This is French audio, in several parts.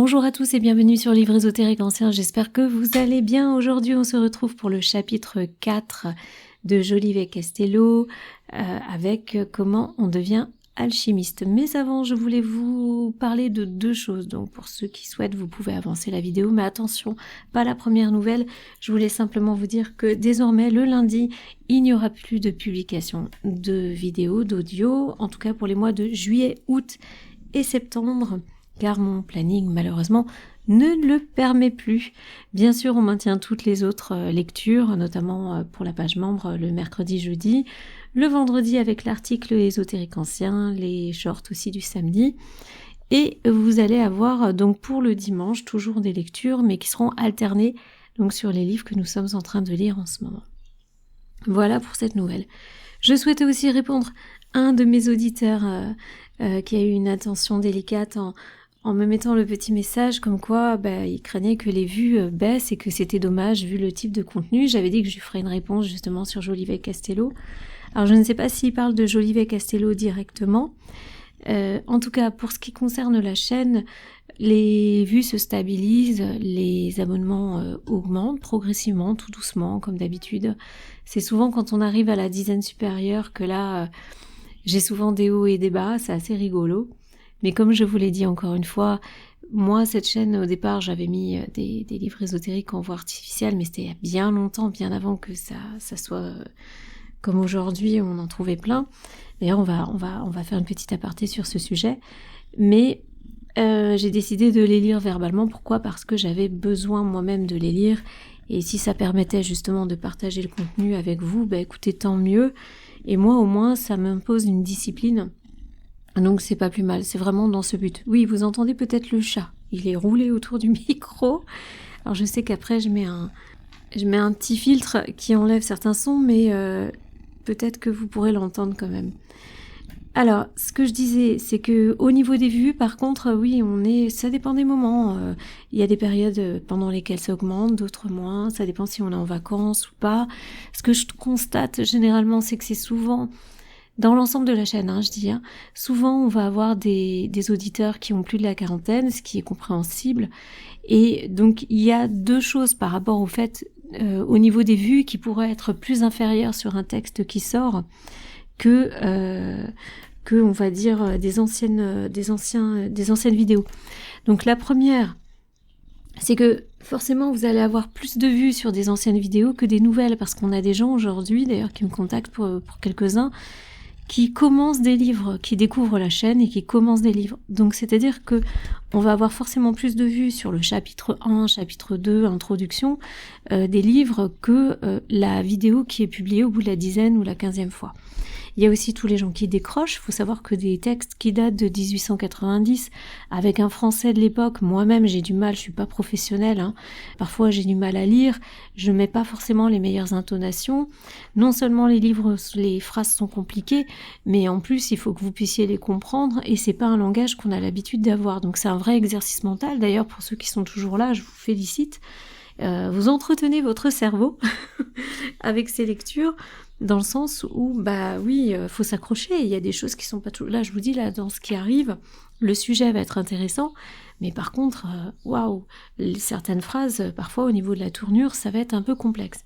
Bonjour à tous et bienvenue sur Livres ésotériques anciens, j'espère que vous allez bien. Aujourd'hui on se retrouve pour le chapitre 4 de Jolivet Castello avec comment on devient alchimiste. Mais avant je voulais vous parler de deux choses, donc pour ceux qui souhaitent vous pouvez avancer la vidéo, mais attention, pas la première nouvelle, je voulais simplement vous dire que désormais le lundi il n'y aura plus de publication de vidéos, d'audio, en tout cas pour les mois de juillet, août et septembre, car mon planning, malheureusement, ne le permet plus. Bien sûr, on maintient toutes les autres lectures, notamment pour la page membre le mercredi, jeudi, le vendredi avec l'article ésotérique ancien, les shorts aussi du samedi. Et vous allez avoir donc pour le dimanche toujours des lectures, mais qui seront alternées donc sur les livres que nous sommes en train de lire en ce moment. Voilà pour cette nouvelle. Je souhaitais aussi répondre à un de mes auditeurs qui a eu une attention délicate en me mettant le petit message comme quoi il craignait que les vues baissent et que c'était dommage vu le type de contenu. J'avais dit que je lui ferais une réponse justement sur Jolivet Castello. Alors je ne sais pas s'il parle de Jolivet Castello directement. En tout cas, pour ce qui concerne la chaîne, les vues se stabilisent, les abonnements augmentent progressivement, tout doucement, comme d'habitude. C'est souvent quand on arrive à la dizaine supérieure que là, j'ai souvent des hauts et des bas, c'est assez rigolo. Mais comme je vous l'ai dit encore une fois, moi, cette chaîne, au départ, j'avais mis des livres ésotériques en voie artificielle, mais c'était il y a bien longtemps, bien avant que ça soit comme aujourd'hui, on en trouvait plein. D'ailleurs, on va faire une petite aparté sur ce sujet. Mais j'ai décidé de les lire verbalement. Pourquoi ? Parce que j'avais besoin moi-même de les lire. Et si ça permettait justement de partager le contenu avec vous, écoutez, tant mieux. Et moi, au moins, ça m'impose une discipline. Donc c'est pas plus mal, c'est vraiment dans ce but. Oui, vous entendez peut-être le chat, il est roulé autour du micro. Alors je sais qu'après je mets un petit filtre qui enlève certains sons, mais peut-être que vous pourrez l'entendre quand même. Alors, ce que je disais, c'est que au niveau des vues, par contre, oui, ça dépend des moments. Il y a des périodes pendant lesquelles ça augmente, d'autres moins. Ça dépend si on est en vacances ou pas. Ce que je constate généralement, c'est que c'est souvent dans l'ensemble de la chaîne, je dis, souvent on va avoir des auditeurs qui ont plus de la quarantaine, ce qui est compréhensible. Et donc il y a deux choses par rapport au fait, au niveau des vues, qui pourraient être plus inférieures sur un texte qui sort que on va dire des anciennes vidéos. Donc la première, c'est que forcément vous allez avoir plus de vues sur des anciennes vidéos que des nouvelles, parce qu'on a des gens aujourd'hui d'ailleurs qui me contactent pour quelques-uns, qui commencent des livres, qui découvrent la chaîne et qui commencent des livres. Donc c'est-à-dire que on va avoir forcément plus de vues sur le chapitre 1, chapitre 2, introduction, des livres que la vidéo qui est publiée au bout de la 10e ou la 15e fois. Il y a aussi tous les gens qui décrochent. Il faut savoir que des textes qui datent de 1890, avec un français de l'époque, moi-même j'ai du mal, je suis pas professionnelle, parfois j'ai du mal à lire, je mets pas forcément les meilleures intonations. Non seulement les phrases sont compliquées, mais en plus il faut que vous puissiez les comprendre, et c'est pas un langage qu'on a l'habitude d'avoir. Donc c'est un vrai exercice mental. D'ailleurs, pour ceux qui sont toujours là, je vous félicite. Vous entretenez votre cerveau avec ces lectures, dans le sens où, faut s'accrocher. Il y a des choses qui sont pas tout. Là, je vous dis, dans ce qui arrive, le sujet va être intéressant, mais par contre, certaines phrases, parfois au niveau de la tournure, ça va être un peu complexe.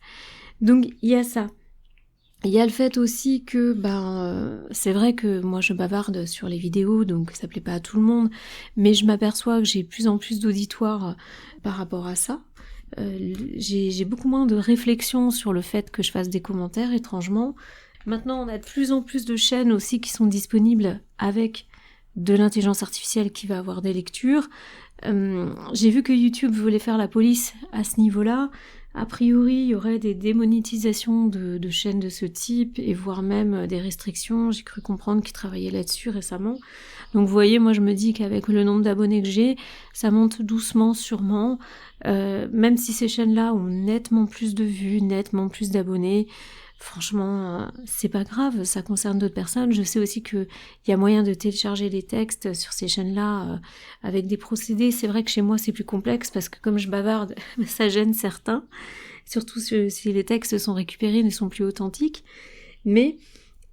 Donc, il y a ça. Il y a le fait aussi que, c'est vrai que moi je bavarde sur les vidéos, donc ça plaît pas à tout le monde, mais je m'aperçois que j'ai de plus en plus d'auditoires par rapport à ça. J'ai beaucoup moins de réflexion sur le fait que je fasse des commentaires, étrangement. Maintenant, on a de plus en plus de chaînes aussi qui sont disponibles avec de l'intelligence artificielle qui va avoir des lectures. J'ai vu que YouTube voulait faire la police à ce niveau-là. A priori, il y aurait des démonétisations de chaînes de ce type, et voire même des restrictions. J'ai cru comprendre qu'ils travaillaient là-dessus récemment. Donc vous voyez, moi je me dis qu'avec le nombre d'abonnés que j'ai, ça monte doucement, sûrement. Même si ces chaînes-là ont nettement plus de vues, nettement plus d'abonnés, franchement, c'est pas grave, ça concerne d'autres personnes. Je sais aussi qu'il y a moyen de télécharger les textes sur ces chaînes-là avec des procédés. C'est vrai que chez moi c'est plus complexe parce que comme je bavarde, ça gêne certains, surtout si les textes sont récupérés, ne sont plus authentiques. Mais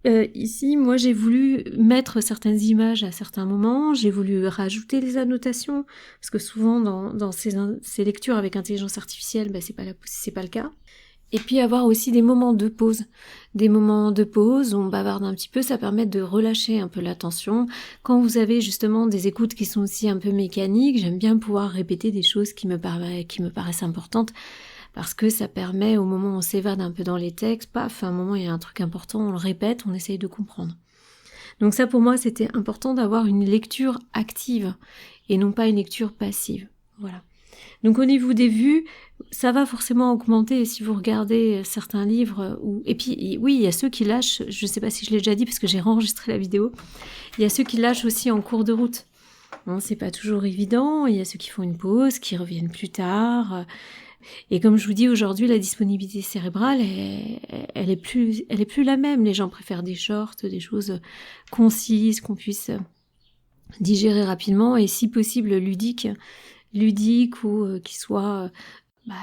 Ici, moi, j'ai voulu mettre certaines images à certains moments, j'ai voulu rajouter des annotations, parce que souvent, dans ces lectures avec intelligence artificielle, c'est pas le cas. Et puis avoir aussi des moments de pause. Des moments de pause où on bavarde un petit peu, ça permet de relâcher un peu l'attention. Quand vous avez justement des écoutes qui sont aussi un peu mécaniques, j'aime bien pouvoir répéter des choses qui me paraissent importantes, parce que ça permet, au moment où on s'évade un peu dans les textes, paf, à un moment il y a un truc important, on le répète, on essaye de comprendre. Donc ça pour moi c'était important d'avoir une lecture active et non pas une lecture passive. Voilà. Donc au niveau des vues, ça va forcément augmenter si vous regardez certains livres. Et puis oui, il y a ceux qui lâchent, je ne sais pas si je l'ai déjà dit parce que j'ai enregistré la vidéo, il y a ceux qui lâchent aussi en cours de route. Bon, c'est pas toujours évident, il y a ceux qui font une pause, qui reviennent plus tard. Et comme je vous dis aujourd'hui, la disponibilité cérébrale, elle est plus la même. Les gens préfèrent des shorts, des choses concises, qu'on puisse digérer rapidement et si possible ludique ou qui soit...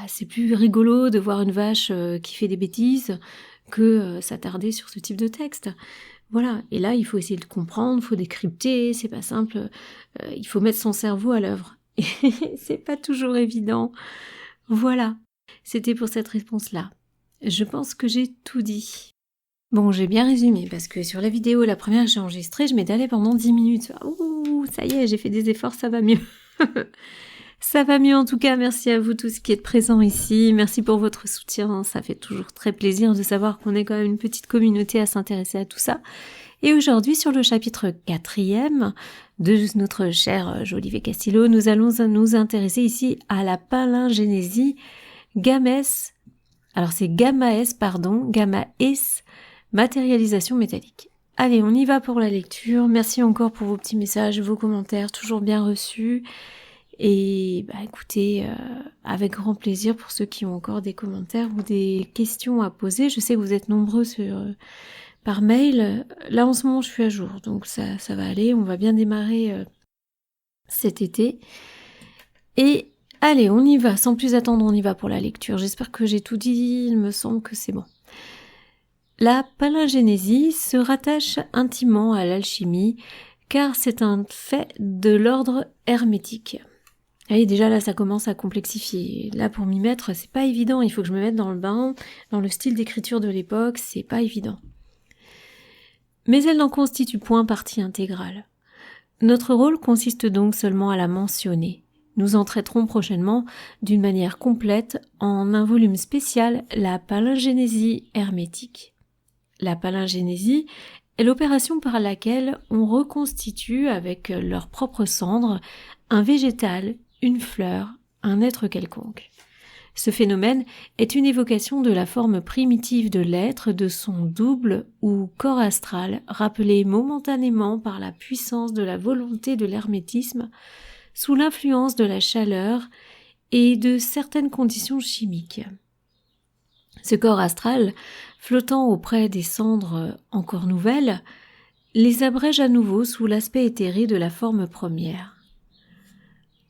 c'est plus rigolo de voir une vache qui fait des bêtises que s'attarder sur ce type de texte. Voilà, et là il faut essayer de comprendre, il faut décrypter, c'est pas simple, il faut mettre son cerveau à l'œuvre. Et c'est pas toujours évident. Voilà, c'était pour cette réponse-là. Je pense que j'ai tout dit. Bon, j'ai bien résumé, parce que sur la vidéo, la première que j'ai enregistrée, je m'étalais pendant 10 minutes. Ouh, ça y est, j'ai fait des efforts, ça va mieux. Ça va mieux en tout cas, merci à vous tous qui êtes présents ici, merci pour votre soutien, ça fait toujours très plaisir de savoir qu'on est quand même une petite communauté à s'intéresser à tout ça. Et aujourd'hui, sur le chapitre 4e de notre cher Jolivet Castillo, nous allons nous intéresser ici à la palingénésie Gammaes, matérialisation métallique. Allez, on y va pour la lecture. Merci encore pour vos petits messages, vos commentaires, toujours bien reçus. Et écoutez, avec grand plaisir pour ceux qui ont encore des commentaires ou des questions à poser. Je sais que vous êtes nombreux par mail. Là, en ce moment, je suis à jour, donc ça va aller. On va bien démarrer cet été. Et allez, on y va. Sans plus attendre, on y va pour la lecture. J'espère que j'ai tout dit. Il me semble que c'est bon. La palingénésie se rattache intimement à l'alchimie, car c'est un fait de l'ordre hermétique. Et déjà là, ça commence à complexifier. Là, pour m'y mettre, c'est pas évident. Il faut que je me mette dans le bain, dans le style d'écriture de l'époque, c'est pas évident. Mais elle n'en constitue point partie intégrale. Notre rôle consiste donc seulement à la mentionner. Nous en traiterons prochainement d'une manière complète en un volume spécial, la palingénésie hermétique. La palingénésie est l'opération par laquelle on reconstitue avec leurs propres cendres un végétal, une fleur, un être quelconque. Ce phénomène est une évocation de la forme primitive de l'être, de son double ou corps astral, rappelé momentanément par la puissance de la volonté de l'hermétisme, sous l'influence de la chaleur et de certaines conditions chimiques. Ce corps astral, flottant auprès des cendres encore nouvelles, les abrège à nouveau sous l'aspect éthéré de la forme première.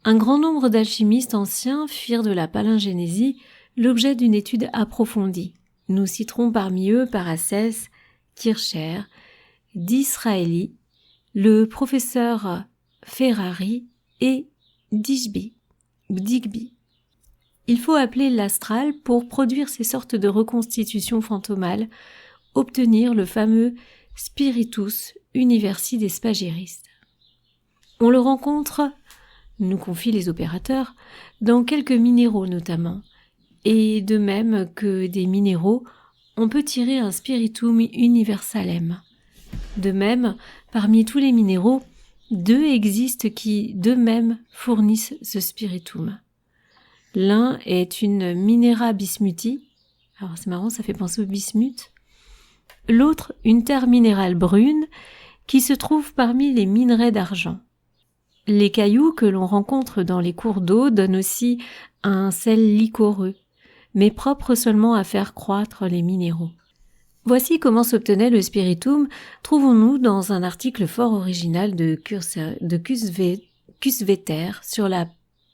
Un grand nombre d'alchimistes anciens firent de la palingénésie l'objet d'une étude approfondie. Nous citerons parmi eux Paracelse, Kircher, Disraeli, le professeur Ferrari et Digby. Il faut appeler l'astral pour produire ces sortes de reconstitutions fantomales, obtenir le fameux spiritus universi des spagyristes. On le rencontre, nous confient les opérateurs, dans quelques minéraux notamment, et de même que des minéraux, on peut tirer un spiritum universalem. De même, parmi tous les minéraux, 2 existent qui, d'eux-mêmes, fournissent ce spiritum. L'un est une minera bismuthi, alors c'est marrant, ça fait penser au bismuth. L'autre, une terre minérale brune, qui se trouve parmi les minerais d'argent. Les cailloux que l'on rencontre dans les cours d'eau donnent aussi un sel liquoreux, mais propre seulement à faire croître les minéraux. Voici comment s'obtenait le spiritum, trouvons-nous dans un article fort original de Cusveter sur la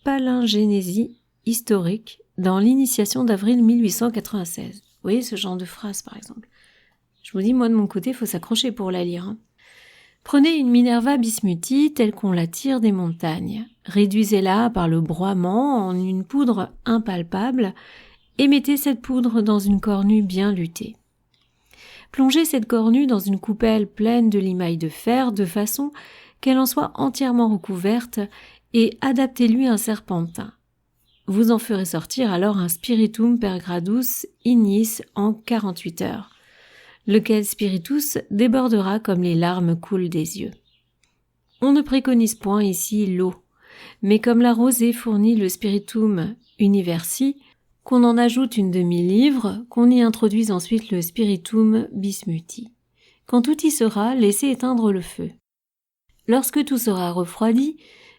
palingénésie historique dans l'initiation d'avril 1896. Vous voyez ce genre de phrase par exemple. Je vous dis, moi de mon côté, il faut s'accrocher pour la lire. Hein. Prenez une Minerva bismuthi telle qu'on la tire des montagnes. Réduisez-la par le broiement en une poudre impalpable et mettez cette poudre dans une cornue bien luttée. Plongez cette cornue dans une coupelle pleine de limaille de fer de façon qu'elle en soit entièrement recouverte et adaptez-lui un serpentin. Vous en ferez sortir alors un spiritum per gradus ignis en 48 heures, lequel spiritus débordera comme les larmes coulent des yeux. On ne préconise point ici l'eau, mais comme la rosée fournit le spiritum universi, qu'on en ajoute une demi-livre, qu'on y introduise ensuite le spiritum bismuthi. Quand tout y sera, laissez éteindre le feu. Lorsque tout sera refroidi,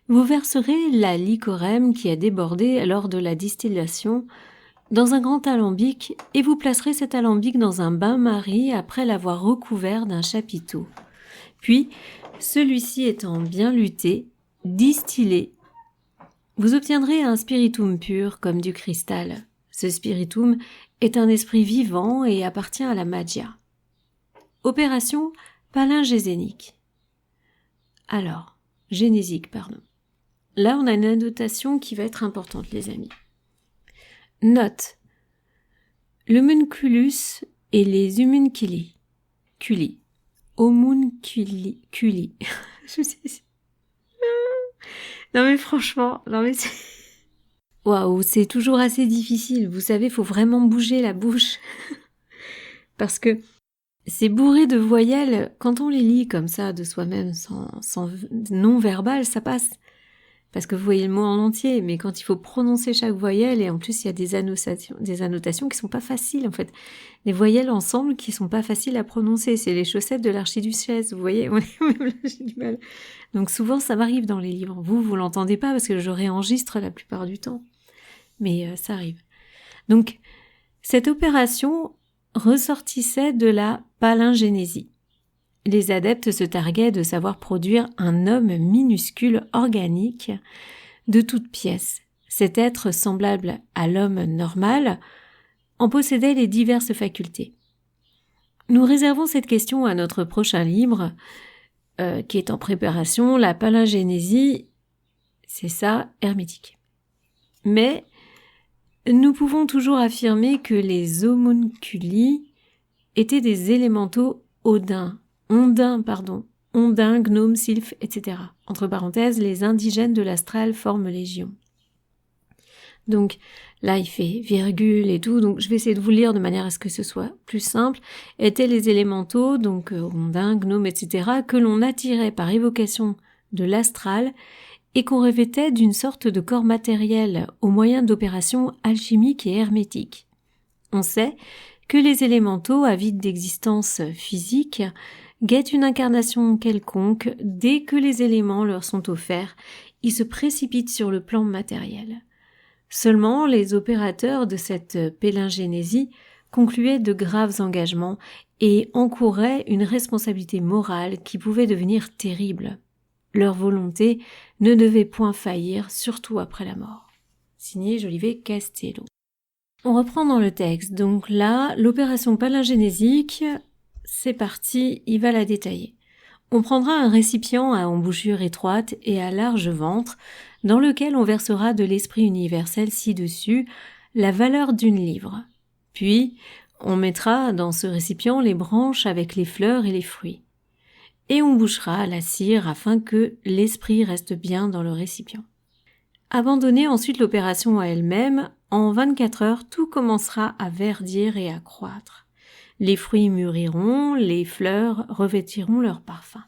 vous verserez la licorème qui a débordé lors de la distillation dans un grand alambic et vous placerez cet alambic dans un bain-marie après l'avoir recouvert d'un chapiteau. Puis, celui-ci étant bien lutté, distillé, vous obtiendrez un spiritum pur comme du cristal. Ce spiritum est un esprit vivant et appartient à la magia. Opération palingésénique. Alors, génésique, pardon. Là, on a une annotation qui va être importante, les amis. Note. L'homunculus et les humunculi. Homunculi. Je sais. Non mais franchement, waouh, c'est toujours assez difficile. Vous savez, faut vraiment bouger la bouche. Parce que c'est bourré de voyelles. Quand on les lit comme ça, de soi-même, sans non-verbal, ça passe. Parce que vous voyez le mot en entier, mais quand il faut prononcer chaque voyelle, et en plus il y a des annotations qui sont pas faciles en fait. Les voyelles ensemble qui sont pas faciles à prononcer, c'est les chaussettes de l'archiduchesse, vous voyez, j'ai du mal. Donc souvent ça m'arrive dans les livres. Vous l'entendez pas parce que je réenregistre la plupart du temps. Mais ça arrive. Donc cette opération ressortissait de la palingénésie. Les adeptes se targuaient de savoir produire un homme minuscule organique de toutes pièces. Cet être semblable à l'homme normal en possédait les diverses facultés. Nous réservons cette question à notre prochain livre qui est en préparation, la palingénésie, c'est ça, hermétique. Mais nous pouvons toujours affirmer que les homunculi étaient des élémentaux ondins, gnomes, sylphes, etc. Entre parenthèses, les indigènes de l'astral forment légion. Donc là, il fait virgule et tout, donc je vais essayer de vous lire de manière à ce que ce soit plus simple. Étaient les élémentaux, donc ondins, gnomes, etc., que l'on attirait par évocation de l'astral et qu'on revêtait d'une sorte de corps matériel au moyen d'opérations alchimiques et hermétiques. On sait que les élémentaux, avides d'existence physique, guettent une incarnation quelconque. Dès que les éléments leur sont offerts, ils se précipitent sur le plan matériel. Seulement, les opérateurs de cette palingénésie concluaient de graves engagements et encouraient une responsabilité morale qui pouvait devenir terrible. Leur volonté ne devait point faillir, surtout après la mort. Signé Jolivet Castello. On reprend dans le texte. Donc là, l'opération palingénésique, c'est parti, il va la détailler. On prendra un récipient à embouchure étroite et à large ventre, dans lequel on versera de l'esprit universel ci-dessus la valeur d'une livre. Puis, on mettra dans ce récipient les branches avec les fleurs et les fruits. Et on bouchera la cire afin que l'esprit reste bien dans le récipient. Abandonnez ensuite l'opération à elle-même, en 24 heures, tout commencera à verdir et à croître. Les fruits mûriront, les fleurs revêtiront leur parfum.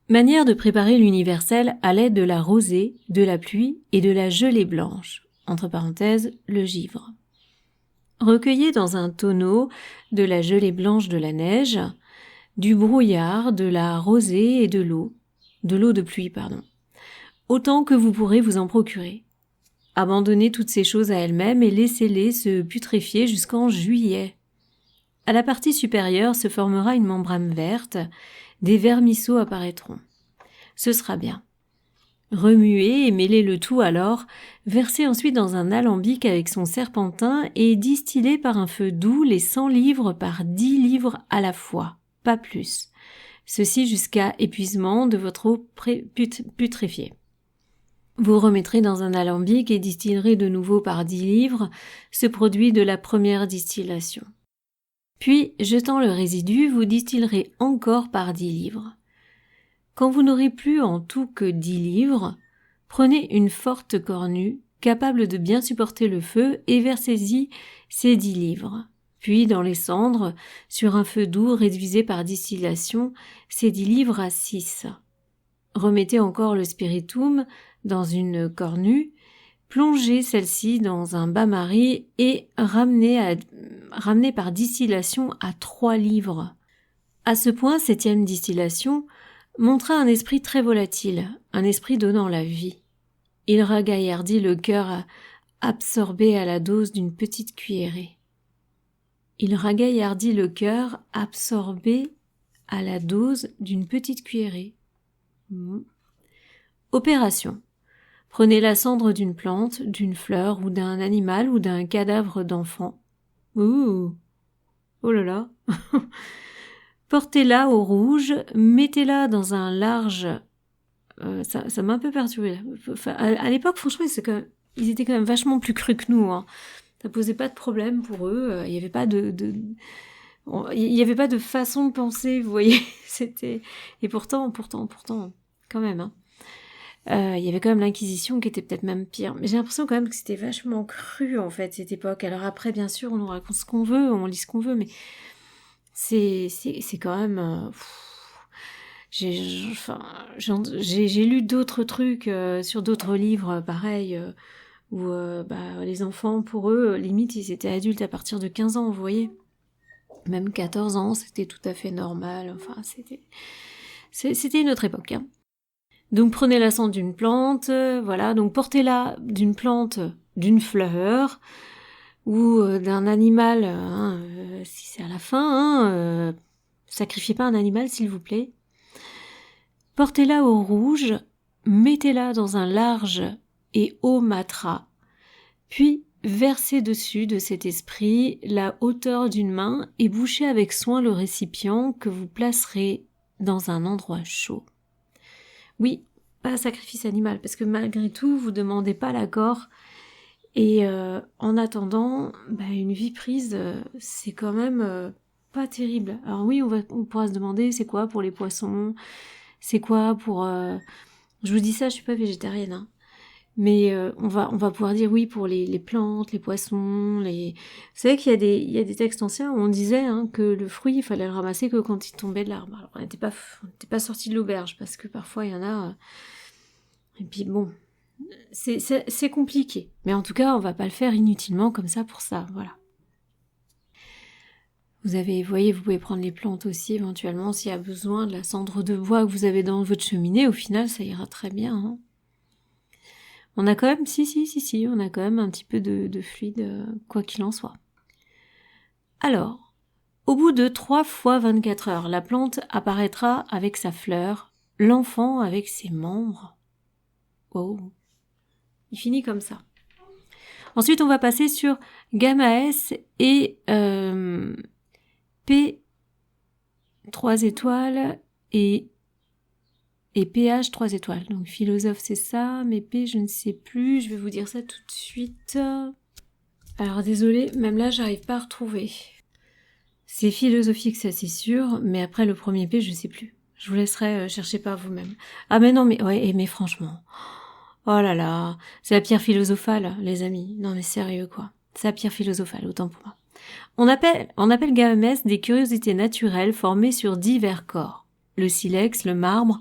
Manière de préparer l'universel à l'aide de la rosée, de la pluie et de la gelée blanche, entre parenthèses, le givre. Recueillez dans un tonneau de la gelée blanche de la neige, du brouillard, de la rosée et de l'eau de pluie, autant que vous pourrez vous en procurer. Abandonnez toutes ces choses à elles-mêmes et laissez-les se putréfier jusqu'en juillet. À la partie supérieure se formera une membrane verte, des vermisseaux apparaîtront. Ce sera bien. Remuez et mêlez le tout alors, versez ensuite dans un alambic avec son serpentin et distillez par un feu doux les 100 livres par 10 livres à la fois, pas plus. Ceci jusqu'à épuisement de votre eau putréfiée. Vous remettrez dans un alambic et distillerez de nouveau par 10 livres ce produit de la première distillation. Puis, jetant le résidu, vous distillerez encore par 10 livres. Quand vous n'aurez plus en tout que 10 livres, prenez une forte cornue, capable de bien supporter le feu, et versez-y ces 10 livres. Puis, dans les cendres, sur un feu doux, réduisez par distillation ces 10 livres à 6. Remettez encore le spiritum dans une cornue, plongez celle-ci dans un bain-marie et ramenez par distillation à 3 livres. À ce point, 7e distillation montra un esprit très volatile, un esprit donnant la vie. Il ragaillardit le cœur absorbé à la dose d'une petite cuillerée. Opération. Prenez la cendre d'une plante, d'une fleur ou d'un animal ou d'un cadavre d'enfant. Oh là là. Portez-la au rouge, mettez-la dans un large... ça m'a un peu perturbé. Enfin, à l'époque, franchement, ils étaient quand même vachement plus crus que nous. Hein. Ça posait pas de problème pour eux. Il y avait pas il y avait pas de façon de penser, vous voyez. C'était... Et pourtant, quand même, hein. Il y avait quand même l'Inquisition qui était peut-être même pire. Mais j'ai l'impression quand même que c'était vachement cru, en fait, cette époque. Alors après, bien sûr, on nous raconte ce qu'on veut, on lit ce qu'on veut, mais c'est quand même... J'ai lu d'autres trucs sur d'autres livres, pareil, où les enfants, pour eux, limite, ils étaient adultes à partir de 15 ans, vous voyez. Même 14 ans, c'était tout à fait normal. Enfin, c'était une autre époque, hein. Donc prenez la cendre d'une plante, voilà, donc portez-la d'une plante, d'une fleur ou d'un animal, si c'est à la fin, sacrifiez pas un animal s'il vous plaît. Portez-la au rouge, mettez-la dans un large et haut matelas, puis versez dessus de cet esprit la hauteur d'une main et bouchez avec soin le récipient que vous placerez dans un endroit chaud. Oui, pas sacrifice animal, parce que malgré tout, vous demandez pas l'accord. Et en attendant, une vie prise, c'est quand même pas terrible. Alors oui, on pourra se demander, c'est quoi pour les poissons ? C'est quoi pour... Je vous dis ça, je suis pas végétarienne, hein. Mais on va pouvoir dire oui pour les plantes, les poissons, les... Vous savez qu'il y a des textes anciens où on disait que le fruit, il fallait le ramasser que quand il tombait de l'arbre. Alors on n'était pas sorti de l'auberge, parce que parfois il y en a... Et puis bon, c'est compliqué. Mais en tout cas, on va pas le faire inutilement comme ça pour ça, voilà. Vous pouvez prendre les plantes aussi éventuellement s'il y a besoin de la cendre de bois que vous avez dans votre cheminée. Au final, ça ira très bien, hein. On a quand même, on a quand même un petit peu de fluide, quoi qu'il en soit. Alors, au bout de 3 fois 24 heures, la plante apparaîtra avec sa fleur, l'enfant avec ses membres. Oh, il finit comme ça. Ensuite, on va passer sur gamma S et P 3 étoiles et PH 3 étoiles. Donc philosophe c'est ça, mais P je ne sais plus, je vais vous dire ça tout de suite. Alors désolé, même là j'arrive pas à retrouver. C'est philosophique ça c'est sûr, mais après le premier P je sais plus. Je vous laisserai chercher par vous-même. Ah mais non mais franchement. Oh là là, c'est la pierre philosophale les amis. Non mais sérieux quoi. C'est la pierre philosophale, autant pour moi. On appelle Gamès des curiosités naturelles formées sur divers corps. Le silex, le marbre,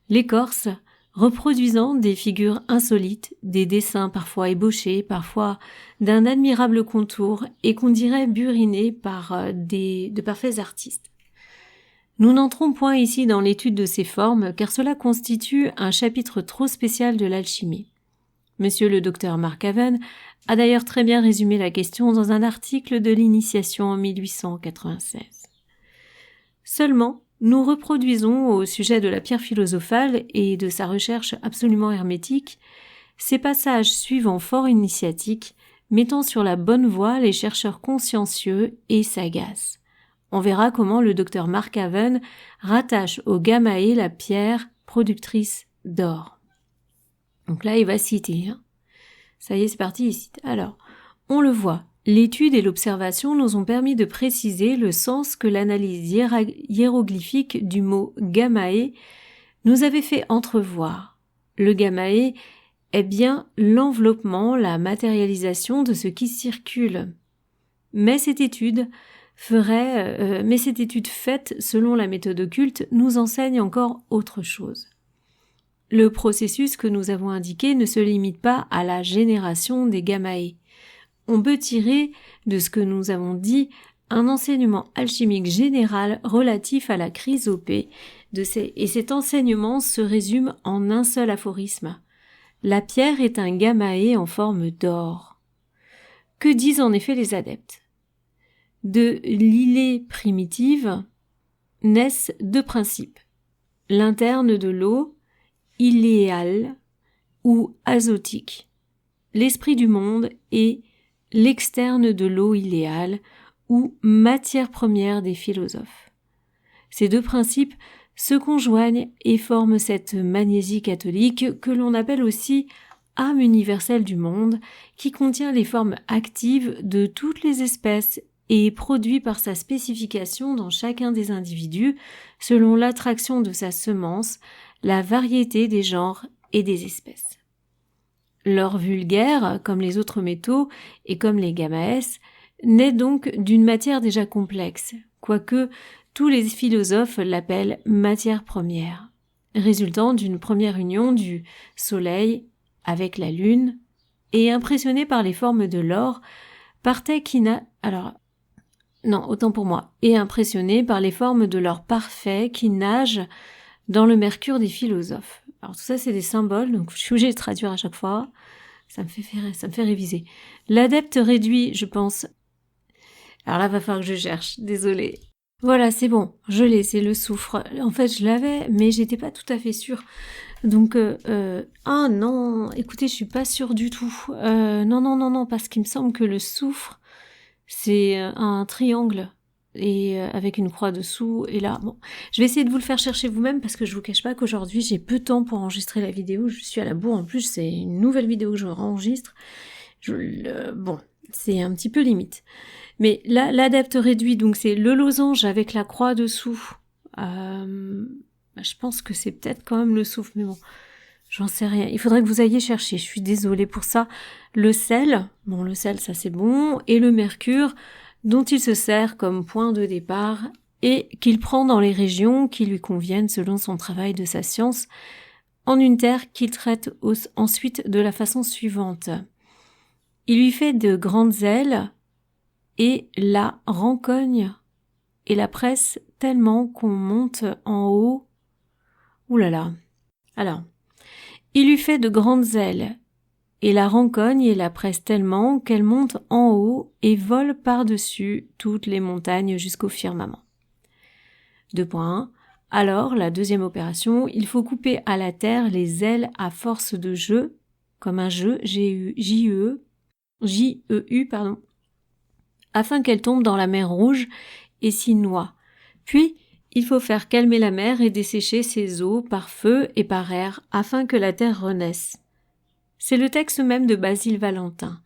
l'écorce, reproduisant des figures insolites, des dessins parfois ébauchés, parfois d'un admirable contour et qu'on dirait burinés par de parfaits artistes. Nous n'entrons point ici dans l'étude de ces formes car cela constitue un chapitre trop spécial de l'alchimie. Monsieur le docteur Markhaven a d'ailleurs très bien résumé la question dans un article de l'initiation en 1896. Seulement, nous reproduisons au sujet de la pierre philosophale et de sa recherche absolument hermétique ces passages suivants fort initiatiques, mettant sur la bonne voie les chercheurs consciencieux et sagaces. On verra comment le docteur Mark Haven rattache au Gamae la pierre productrice d'or. Donc là, il va citer. Ça y est, c'est parti, il cite. Alors, on le voit, l'étude et l'observation nous ont permis de préciser le sens que l'analyse hiéroglyphique du mot Gamae nous avait fait entrevoir. Le Gamae est bien l'enveloppement, la matérialisation de ce qui circule. Mais cette étude faite selon la méthode occulte nous enseigne encore autre chose. Le processus que nous avons indiqué ne se limite pas à la génération des Gamae. On peut tirer de ce que nous avons dit un enseignement alchimique général relatif à la chrysopée, et cet enseignement se résume en un seul aphorisme. La pierre est un Gamae en forme d'or. Que disent en effet les adeptes? De l'îlée primitive naissent deux principes. L'interne de l'eau, illéal ou azotique. L'esprit du monde et l'externe de l'eau illéale ou matière première des philosophes. Ces deux principes se conjoignent et forment cette magnésie catholique que l'on appelle aussi âme universelle du monde, qui contient les formes actives de toutes les espèces et produit par sa spécification dans chacun des individus, selon l'attraction de sa semence, la variété des genres et des espèces. L'or vulgaire, comme les autres métaux et comme les Gamaès, naît donc d'une matière déjà complexe, quoique tous les philosophes l'appellent matière première, résultant d'une première union du Soleil avec la Lune, et impressionné par les formes de l'or, impressionné par les formes de l'or parfait qui nage dans le mercure des philosophes. Alors tout ça c'est des symboles, donc je suis obligée de traduire à chaque fois, ça me fait réviser. L'adepte réduit, je pense... Alors là, va falloir que je cherche, désolée. Voilà, c'est bon, je l'ai, c'est le soufre. En fait, je l'avais, mais j'étais pas tout à fait sûre. Donc, ah non, écoutez, je suis pas sûre du tout. Non, parce qu'il me semble que le soufre, c'est un triangle, et avec une croix dessous, et là, bon. Je vais essayer de vous le faire chercher vous-même, parce que je vous cache pas qu'aujourd'hui, j'ai peu de temps pour enregistrer la vidéo, je suis à la bourre, en plus, c'est une nouvelle vidéo que je enregistre. Bon, c'est un petit peu limite. Mais là, l'adepte réduit, donc c'est le losange avec la croix dessous. Je pense que c'est peut-être quand même le soufre, mais bon, j'en sais rien. Il faudrait que vous ayez cherché, je suis désolée pour ça. Le sel, ça c'est bon, et le mercure, dont il se sert comme point de départ, et qu'il prend dans les régions qui lui conviennent selon son travail de sa science, en une terre qu'il traite ensuite de la façon suivante. Il lui fait de grandes ailes, et la rencogne et la presse tellement qu'on monte en haut. Ouh là là. Alors, il lui fait de grandes ailes, et la rencogne et la presse tellement qu'elle monte en haut et vole par-dessus toutes les montagnes jusqu'au firmament. 2.1. Alors, la deuxième opération, il faut couper à la terre les ailes à force de jeu, comme un jeu, J-E-U, afin qu'elle tombe dans la mer Rouge et s'y noie. Puis, il faut faire calmer la mer et dessécher ses eaux par feu et par air, afin que la terre renaisse. C'est le texte même de Basile Valentin.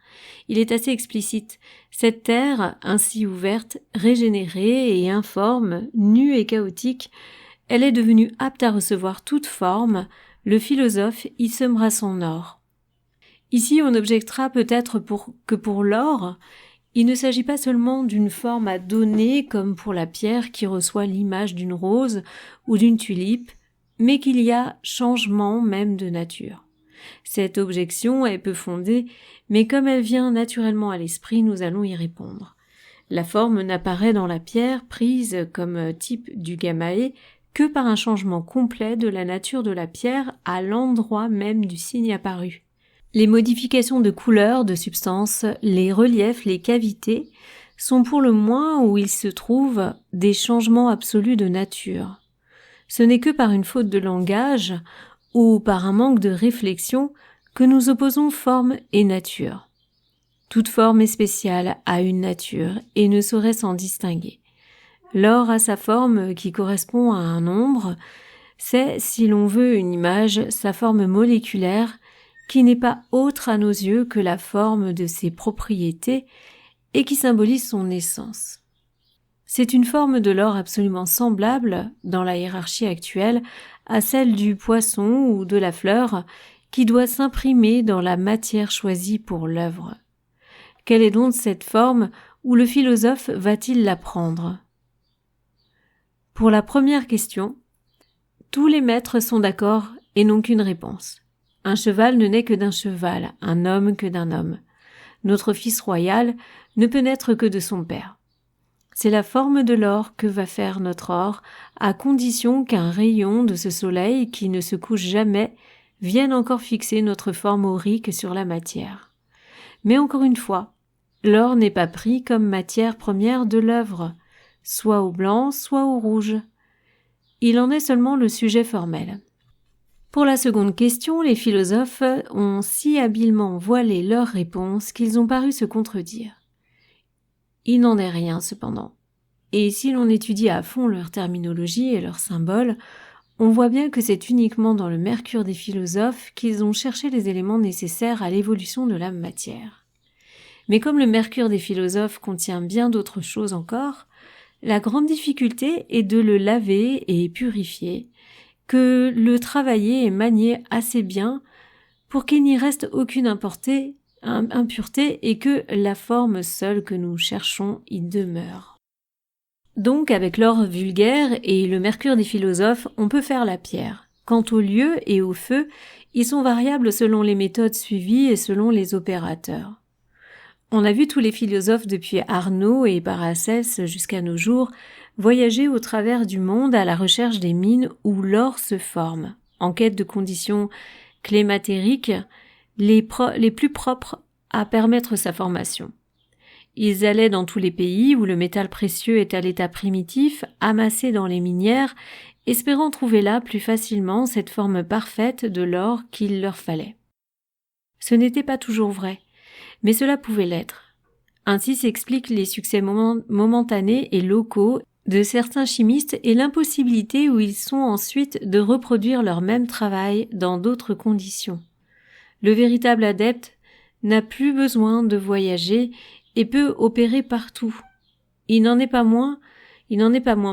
Il est assez explicite. Cette terre, ainsi ouverte, régénérée et informe, nue et chaotique, elle est devenue apte à recevoir toute forme, le philosophe y semera son or. Ici, on objectera peut-être que pour l'or, il ne s'agit pas seulement d'une forme à donner comme pour la pierre qui reçoit l'image d'une rose ou d'une tulipe, mais qu'il y a changement même de nature. Cette objection est peu fondée, mais comme elle vient naturellement à l'esprit, nous allons y répondre. La forme n'apparaît dans la pierre prise comme type du Gamae que par un changement complet de la nature de la pierre à l'endroit même du signe apparu. Les modifications de couleur, de substance, les reliefs, les cavités sont pour le moins où il se trouve des changements absolus de nature. Ce n'est que par une faute de langage ou par un manque de réflexion que nous opposons forme et nature. Toute forme est spéciale à une nature et ne saurait s'en distinguer. L'or a sa forme qui correspond à un nombre, c'est, si l'on veut une image, sa forme moléculaire qui n'est pas autre à nos yeux que la forme de ses propriétés et qui symbolise son essence. C'est une forme de l'or absolument semblable, dans la hiérarchie actuelle, à celle du poisson ou de la fleur, qui doit s'imprimer dans la matière choisie pour l'œuvre. Quelle est donc cette forme où le philosophe va-t-il la prendre ? Pour la première question, tous les maîtres sont d'accord et n'ont qu'une réponse. Un cheval ne naît que d'un cheval, un homme que d'un homme. Notre fils royal ne peut naître que de son père. C'est la forme de l'or que va faire notre or, à condition qu'un rayon de ce soleil qui ne se couche jamais vienne encore fixer notre forme aurique sur la matière. Mais encore une fois, l'or n'est pas pris comme matière première de l'œuvre, soit au blanc, soit au rouge. Il en est seulement le sujet formel. Pour la seconde question, les philosophes ont si habilement voilé leurs réponses qu'ils ont paru se contredire. Il n'en est rien cependant. Et si l'on étudie à fond leur terminologie et leurs symboles, on voit bien que c'est uniquement dans le mercure des philosophes qu'ils ont cherché les éléments nécessaires à l'évolution de la matière. Mais comme le mercure des philosophes contient bien d'autres choses encore, la grande difficulté est de le laver et purifier, que le travailler et manier assez bien pour qu'il n'y reste aucune impureté et que la forme seule que nous cherchons y demeure. Donc avec l'or vulgaire et le mercure des philosophes, on peut faire la pierre. Quant au lieu et au feu, ils sont variables selon les méthodes suivies et selon les opérateurs. On a vu tous les philosophes depuis Arnaud et Paracelse jusqu'à nos jours voyager au travers du monde à la recherche des mines où l'or se forme, en quête de conditions climatériques les plus propres à permettre sa formation. Ils allaient dans tous les pays où le métal précieux est à l'état primitif, amassé dans les minières, espérant trouver là plus facilement cette forme parfaite de l'or qu'il leur fallait. Ce n'était pas toujours vrai, mais cela pouvait l'être. Ainsi s'expliquent les succès momentanés et locaux de certains chimistes et l'impossibilité où ils sont ensuite de reproduire leur même travail dans d'autres conditions. Le véritable adepte n'a plus besoin de voyager et peut opérer partout. Il n'en est pas moins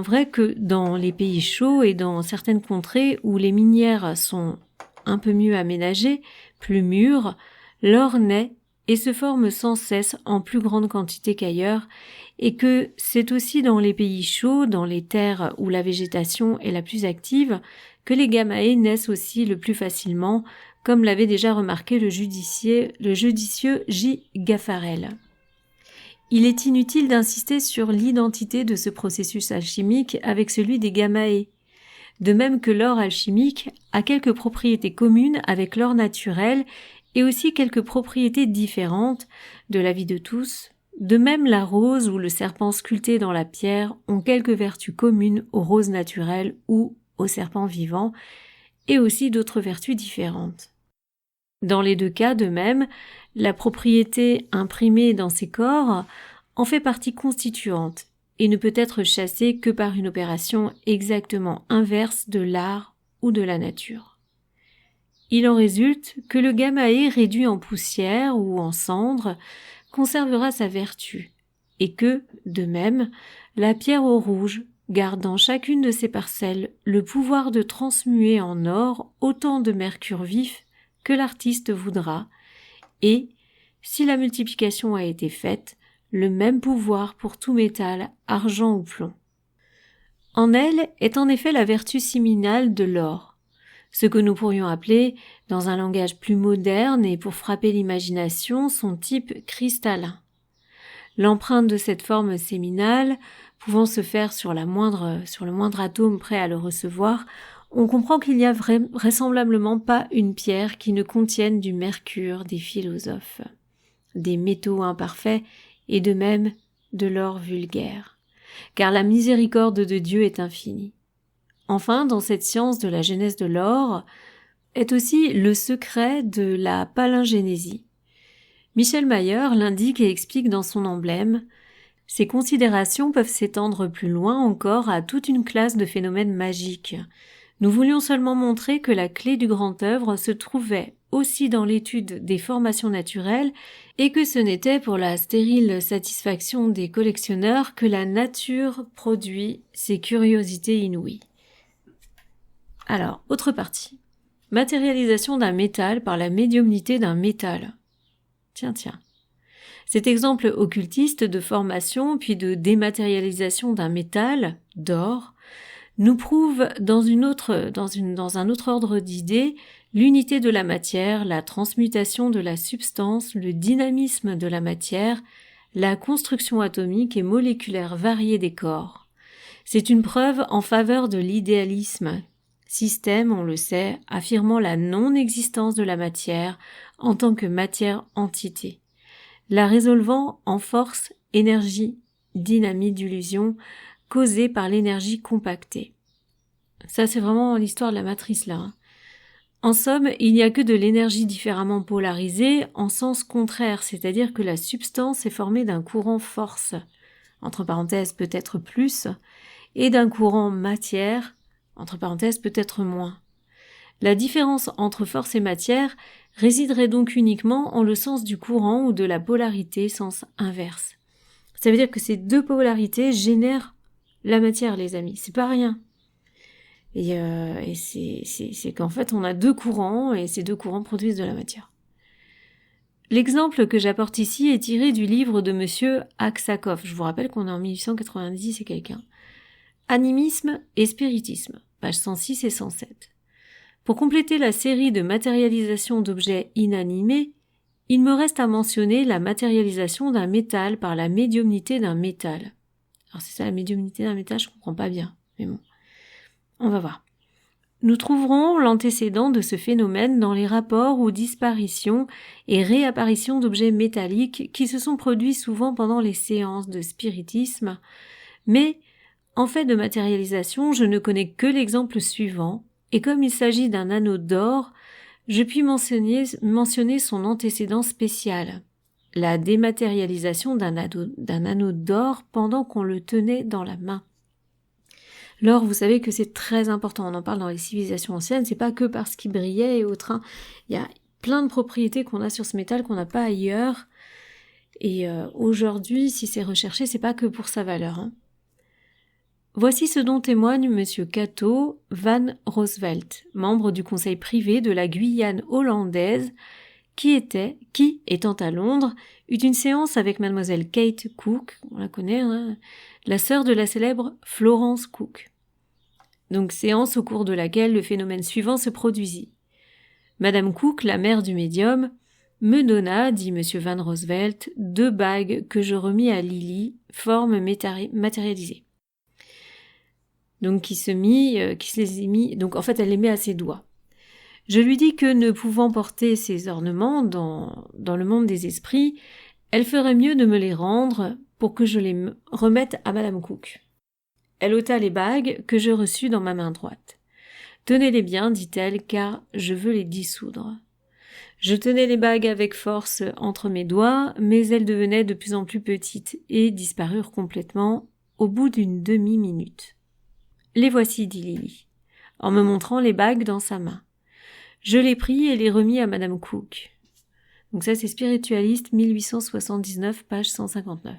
vrai que dans les pays chauds et dans certaines contrées où les minières sont un peu mieux aménagées, plus mûres, l'or naît et se forme sans cesse en plus grande quantité qu'ailleurs, et que c'est aussi dans les pays chauds, dans les terres où la végétation est la plus active, que les gamaées naissent aussi le plus facilement, comme l'avait déjà remarqué le judicieux J. Gaffarel. Il est inutile d'insister sur l'identité de ce processus alchimique avec celui des gamaées, de même que l'or alchimique a quelques propriétés communes avec l'or naturel et aussi quelques propriétés différentes de la vie de tous. De même, la rose ou le serpent sculpté dans la pierre ont quelques vertus communes aux roses naturelles ou aux serpents vivants, et aussi d'autres vertus différentes. Dans les deux cas, de même, la propriété imprimée dans ces corps en fait partie constituante et ne peut être chassée que par une opération exactement inverse de l'art ou de la nature. Il en résulte que le gamaé réduit en poussière ou en cendre conservera sa vertu, et que, de même, la pierre au rouge garde dans chacune de ses parcelles le pouvoir de transmuer en or autant de mercure vif que l'artiste voudra, et, si la multiplication a été faite, le même pouvoir pour tout métal, argent ou plomb. En elle est en effet la vertu séminale de l'or, ce que nous pourrions appeler, dans un langage plus moderne et pour frapper l'imagination, son type cristallin. L'empreinte de cette forme séminale, pouvant se faire sur le moindre atome prêt à le recevoir, on comprend qu'il n'y a vraisemblablement pas une pierre qui ne contienne du mercure des philosophes, des métaux imparfaits et de même de l'or vulgaire, car la miséricorde de Dieu est infinie. Enfin, dans cette science de la genèse de l'or, est aussi le secret de la palingénésie. Michel Mayer l'indique et explique dans son emblème. Ces considérations peuvent s'étendre plus loin encore à toute une classe de phénomènes magiques. Nous voulions seulement montrer que la clé du grand œuvre se trouvait aussi dans l'étude des formations naturelles et que ce n'était pour la stérile satisfaction des collectionneurs que la nature produit ces curiosités inouïes. Alors, autre partie. Matérialisation d'un métal par la médiumnité d'un métal. Tiens. Cet exemple occultiste de formation puis de dématérialisation d'un métal, d'or, nous prouve dans un autre ordre d'idées l'unité de la matière, la transmutation de la substance, le dynamisme de la matière, la construction atomique et moléculaire variée des corps. C'est une preuve en faveur de l'idéalisme, système, on le sait, affirmant la non-existence de la matière en tant que matière-entité, la résolvant en force, énergie, dynamique d'illusion, causée par l'énergie compactée. Ça, c'est vraiment l'histoire de la matrice, là. En somme, il n'y a que de l'énergie différemment polarisée en sens contraire, c'est-à-dire que la substance est formée d'un courant force, entre parenthèses peut-être plus, et d'un courant matière, entre parenthèses peut-être moins. La différence entre force et matière résiderait donc uniquement en le sens du courant ou de la polarité, sens inverse. Ça veut dire que ces deux polarités génèrent la matière, les amis. C'est pas rien. Et c'est qu'en fait, on a deux courants et ces deux courants produisent de la matière. L'exemple que j'apporte ici est tiré du livre de monsieur Aksakov. Je vous rappelle qu'on est en 1890 et quelqu'un. Animisme et spiritisme, pages 106 et 107. Pour compléter la série de matérialisation d'objets inanimés, il me reste à mentionner la matérialisation d'un métal par la médiumnité d'un métal. Alors c'est ça la médiumnité d'un métal, je comprends pas bien, mais bon. On va voir. Nous trouverons l'antécédent de ce phénomène dans les rapports ou disparitions et réapparitions d'objets métalliques qui se sont produits souvent pendant les séances de spiritisme, mais en fait de matérialisation, je ne connais que l'exemple suivant, et comme il s'agit d'un anneau d'or, je puis mentionner son antécédent spécial, la dématérialisation d'un anneau d'or pendant qu'on le tenait dans la main. L'or, vous savez que c'est très important, on en parle dans les civilisations anciennes, c'est pas que parce qu'il brillait et autres, hein. Il y a plein de propriétés qu'on a sur ce métal qu'on n'a pas ailleurs, et aujourd'hui, si c'est recherché, c'est pas que pour sa valeur, hein. Voici ce dont témoigne M. Cato van Roosevelt, membre du conseil privé de la Guyane hollandaise, qui, étant à Londres, eut une séance avec mademoiselle Kate Cook, on la connaît, hein, la sœur de la célèbre Florence Cook. Donc séance au cours de laquelle le phénomène suivant se produisit. Madame Cook, la mère du médium, me donna, dit M. van Roosevelt, 2 bagues que je remis à Lily, forme matérialisée. Donc qui se les mit, donc en fait elle les met à ses doigts. Je lui dis que ne pouvant porter ces ornements dans le monde des esprits, elle ferait mieux de me les rendre pour que je les remette à Madame Cook. Elle ôta les bagues que je reçus dans ma main droite. Tenez-les bien, dit-elle, car je veux les dissoudre. Je tenais les bagues avec force entre mes doigts, mais elles devenaient de plus en plus petites et disparurent complètement au bout d'une demi-minute. Les voici, dit Lily, en me montrant les bagues dans sa main. Je les pris et les remis à Madame Cook. Donc ça, c'est Spiritualiste 1879, page 159.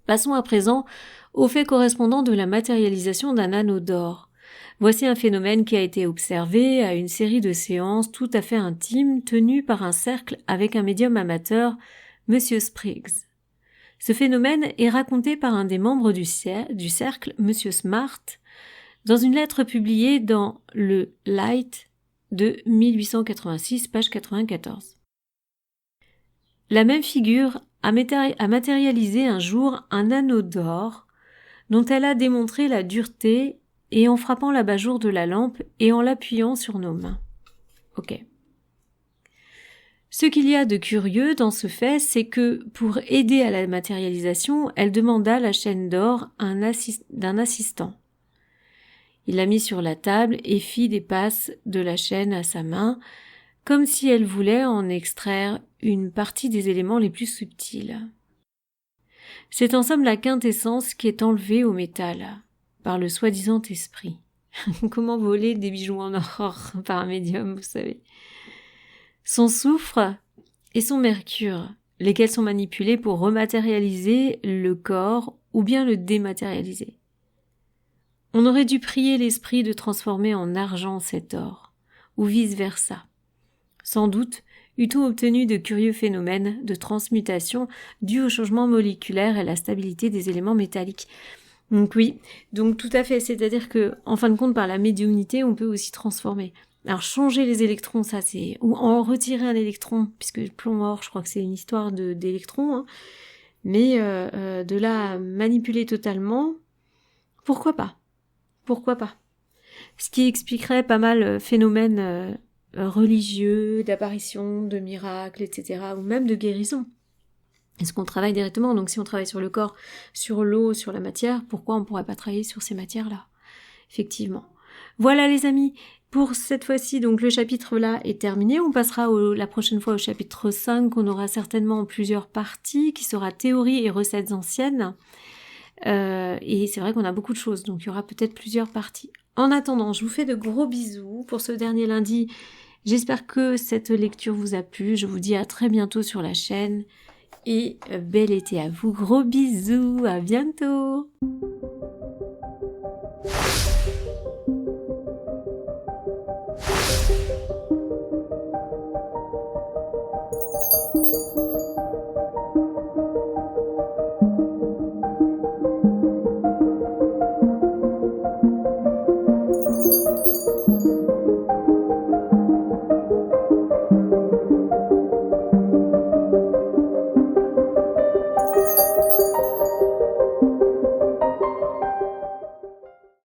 Passons à présent au fait correspondant de la matérialisation d'un anneau d'or. Voici un phénomène qui a été observé à une série de séances tout à fait intimes tenues par un cercle avec un médium amateur, M. Spriggs. Ce phénomène est raconté par un des membres du cercle, M. Smart, dans une lettre publiée dans le Light de 1886, page 94. La même figure a matérialisé un jour un anneau d'or dont elle a démontré la dureté et en frappant l'abat-jour de la lampe et en l'appuyant sur nos mains. Ok. Ce qu'il y a de curieux dans ce fait, c'est que, pour aider à la matérialisation, elle demanda la chaîne d'or d'un assistant. Il l'a mis sur la table et fit des passes de la chaîne à sa main, comme si elle voulait en extraire une partie des éléments les plus subtils. C'est en somme la quintessence qui est enlevée au métal, par le soi-disant esprit. Comment voler des bijoux en or par un médium, vous savez. Son soufre et son mercure, lesquels sont manipulés pour rematérialiser le corps ou bien le dématérialiser. On aurait dû prier l'esprit de transformer en argent cet or, ou vice-versa. Sans doute eût-on obtenu de curieux phénomènes de transmutation dus au changement moléculaire et à la stabilité des éléments métalliques. Donc oui, donc tout à fait, c'est-à-dire que, en fin de compte, par la médiumnité, on peut aussi transformer. Alors changer les électrons, ça c'est... ou en retirer un électron, puisque le plomb-or, je crois que c'est une histoire d'électrons, hein. Mais de la manipuler totalement, pourquoi pas? Pourquoi pas? Ce qui expliquerait pas mal phénomènes religieux, d'apparition, de miracles, etc., ou même de guérison. Est-ce qu'on travaille directement? Donc si on travaille sur le corps, sur l'eau, sur la matière, pourquoi on ne pourrait pas travailler sur ces matières-là? Effectivement. Voilà les amis, pour cette fois-ci, donc le chapitre là est terminé. On passera la prochaine fois au chapitre 5, qu'on aura certainement en plusieurs parties, qui sera théorie et recettes anciennes. Et c'est vrai qu'on a beaucoup de choses, donc il y aura peut-être plusieurs parties. En attendant, je vous fais de gros bisous pour ce dernier lundi. J'espère que cette lecture vous a plu. Je vous dis à très bientôt sur la chaîne. Et bel été à vous. Gros bisous. À bientôt.